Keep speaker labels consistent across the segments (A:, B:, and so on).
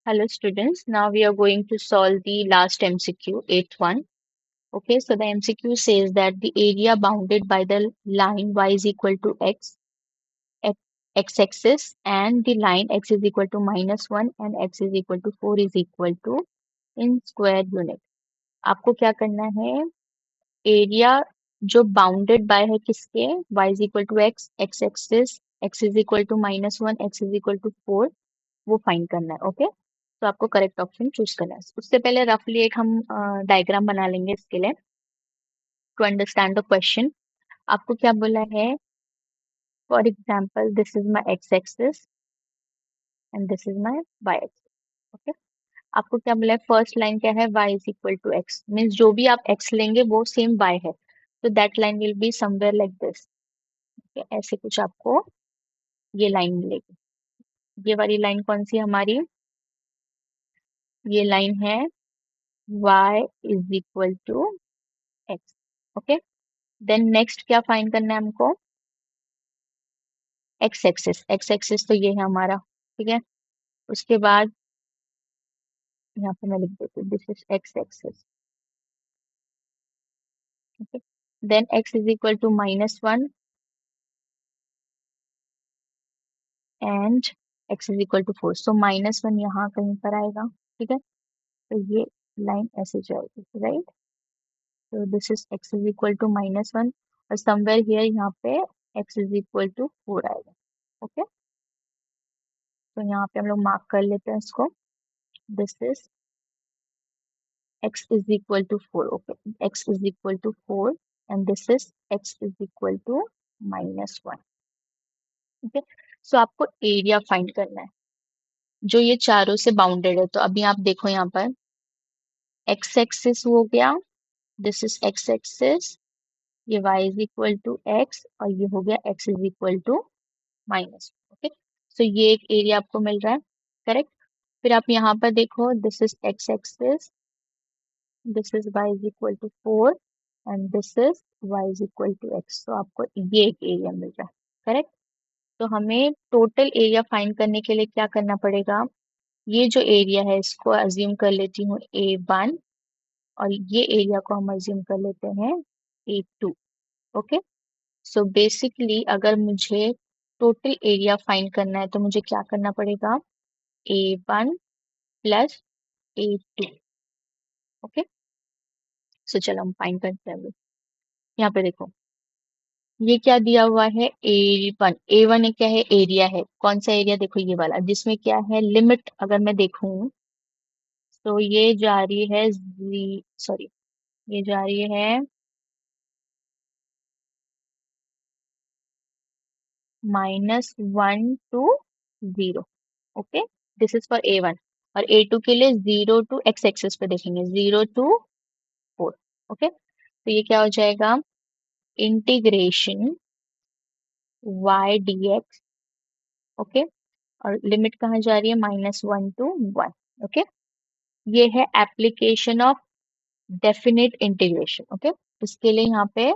A: Hello students, now we are going to solve the last MCQ, 8th one. Okay, so the MCQ says that the area bounded by the line y is equal to x, x-axis and the line x is equal to -1 and x is equal to 4 is equal to in square unit. आपको क्या करना है? Area जो bounded by है किसके? y is equal to x, x-axis, x is equal to -1, x is equal to 4 वो find करना है। ओके, तो आपको करेक्ट ऑप्शन चूज करना है। उससे पहले रफली एक हम डायग्राम बना लेंगे इसके लिए टू अंडरस्टैंड द क्वेश्चन। आपको क्या बोला है? For example this is my x axis and this is my y axis. Okay, आपको क्या बोला है? फर्स्ट लाइन क्या है? y is equal to x, means जो भी आप x लेंगे वो सेम y है, तो that line will be somewhere like this. ऐसे कुछ आपको ये लाइन मिलेगी। ये वाली लाइन कौन सी है हमारी? ये लाइन है y is equal to x. Okay, then next क्या फाइंड करना है हमको? X axis. एक्स एक्सिस तो ये है हमारा, ठीक है। उसके बाद यहाँ पे मैं लिख देती हूँ this is x axis. Okay, then x is equal to -1 and x is equal to 4, so -1 यहाँ कहीं पर आएगा, ठीक है। तो ये लाइन ऐसे जाएगी, राइट। तो this is x is equal to -1 और समवेयर हियर यहाँ पे एक्स इज इक्वल टू 4 आएगा। ओके, तो यहाँ पे हम लोग मार्क कर लेते हैं इसको। This is x is equal to 4. Okay, x is equal to 4 and this is x is equal to -1. Okay, so आपको एरिया फाइंड करना है जो ये चारों से बाउंडेड है। तो अभी आप देखो यहाँ पर x एक्सिस हो गया, दिस इज x एक्सिस, ये y is equal to x और ये हो गया x is equal to -1। Okay, so ये एक एरिया आपको मिल रहा है, करेक्ट। फिर आप यहाँ पर देखो this is x axis, this is y is equal to 4 and this is y is equal to x। तो आपको ये एक एरिया मिल रहा है, करेक्ट। तो हमें टोटल एरिया फाइंड करने के लिए क्या करना पड़ेगा? ये जो एरिया है इसको अज्यूम कर लेती हूँ A1 और ये एरिया को हम अज्यूम कर लेते हैं A2। ओके, सो बेसिकली अगर मुझे टोटल एरिया फाइंड करना है तो मुझे क्या करना पड़ेगा? A1 plus A2। ओके, सो चलो हम फाइंड करते हैं अभी। यहाँ पे देखो ये क्या दिया हुआ है? A1। A1 क्या है? एरिया है। कौन सा एरिया? देखो ये वाला जिसमें क्या है लिमिट, अगर मैं देखूं तो ये जा रही है सॉरी, ये जा रही है -1 to 0। Okay, this is for A1 और A2 के लिए 0 टू x एक्सिस पे देखेंगे 0 टू 4। ओके, तो ये क्या हो जाएगा? Integration y dx। ओके, और लिमिट कहाँ जा रही है? -1 टू 1। ओके, ये है application of definite integration. Okay, इसके लिए यहाँ पे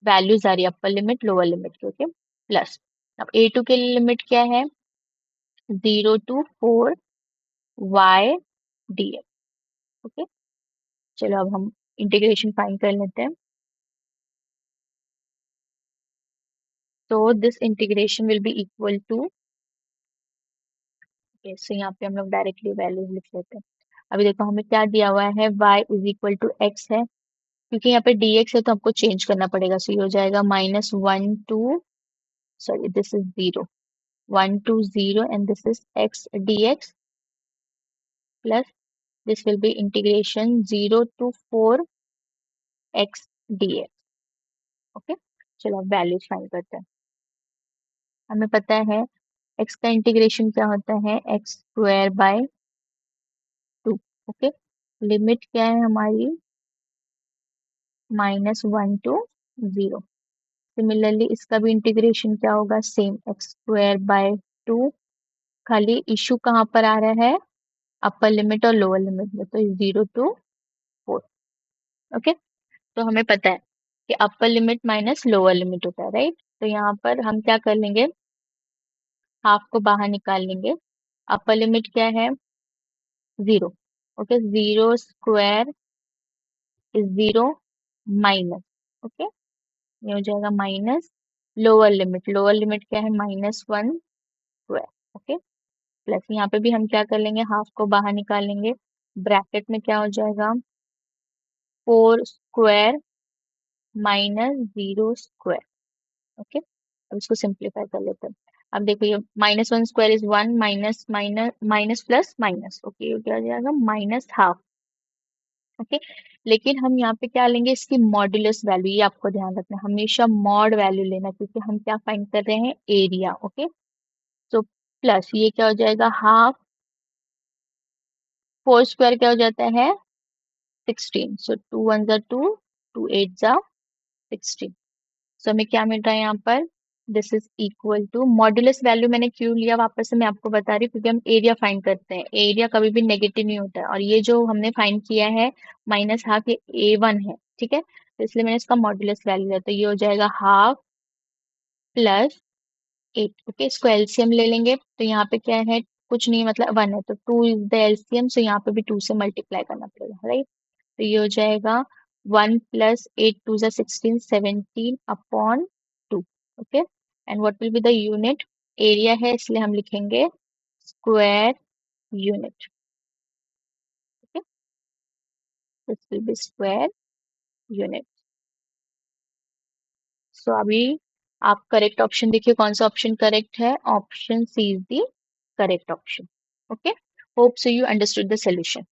A: वैल्यूज आ रही है अपर लिमिट लोअर लिमिट की। ओके, प्लस अब A2 के लिए लिमिट क्या है? 0 टू 4 y dx। ओके, चलो अब हम इंटीग्रेशन फाइंड कर लेते हैं। तो this integration will be equal to, so यहाँ पे हम लोग डायरेक्टली वैल्यूज लिख लेते हैं। अभी देखो हमें क्या दिया हुआ है? y is equal to x है, क्योंकि यहाँ पे dx है तो हमको चेंज करना पड़ेगा। सो ये हो जाएगा -1 to, sorry this is 0, 1 to 0 and this is x dx plus this will be integration 0 to 4 x dx। Okay, चलो अब वैल्यूज फाइंड करते हैं। हमें पता है x का इंटीग्रेशन क्या होता है? x square by 2। Okay, limit क्या है हमारी? -1 टू 0। सिमिलरली इसका भी इंटीग्रेशन क्या होगा? Same x square by 2। खाली इशू कहाँ पर आ रहा है? अपर लिमिट और लोअर लिमिट में, तो 0 टू 4। ओके, तो हमें पता है कि upper limit minus lower limit होता है, राइट। तो यहाँ पर हम क्या कर लेंगे? हाफ को बाहर निकाल लेंगे। अपर लिमिट क्या है? 0. ओके, 0 इज 0 माइनस, ओके, ये हो जाएगा माइनस लोअर लिमिट क्या है, -1 स्क्वायर, ओके, प्लस यहाँ पे भी हम क्या कर लेंगे, हाफ को बाहर निकालेंगे, ब्रैकेट में क्या हो जाएगा, 4 स्क्वायर -0 स्क्वायर, ओके। अब इसको सिंप्लीफाई कर लेते हैं। अब देखो ये -1 square is 1, minus minus minus plus minus, okay, ये क्या हो जाएगा, -12, ओके। लेकिन हम यहाँ पे क्या लेंगे, इसकी मॉड्यूलस वैल्यू, ये आपको ध्यान रखना है, हमेशा मॉड वैल्यू लेना, क्योंकि हम क्या फाइंड कर रहे हैं, एरिया, ओके। तो प्लस ये क्या हो जाएगा, हाफ, 4 स्क्वायर क्या हो जाता है, 16, सो 2 1 2, 2 8 16। सो हमें क्या मिल रहा है यहाँ पर, this is equal to, modulus value मैंने क्यों लिया वापस से मैं आपको बता रही हूँ, क्योंकि हम एरिया फाइंड करते हैं, एरिया कभी भी नेगेटिव नहीं होता है, और ये जो हमने फाइंड किया है -12, ये A1 है, ठीक है, तो इसलिए मैंने इसका मॉड्यूलस वैल्यू लिया, तो ये हो जाएगा हाफ प्लस 8, ओके। इसको एलसीएम ले लेंगे, तो यहाँ पे क्या है, कुछ नहीं, मतलब 1 है, तो 2 इज द एलसीएम, सो यहाँ पे भी 2 से मल्टीप्लाई करना पड़ेगा, राइट। तो ये हो जाएगा 1 + 8 2 16, 17 upon 2, okay. And what will be the unit, area है इसलिए हम लिखेंगे square unit, okay, this will be square unit. So अभी आप करेक्ट ऑप्शन देखिए, कौन सा ऑप्शन करेक्ट है, option C is the correct option, okay. Hope so you understood the solution.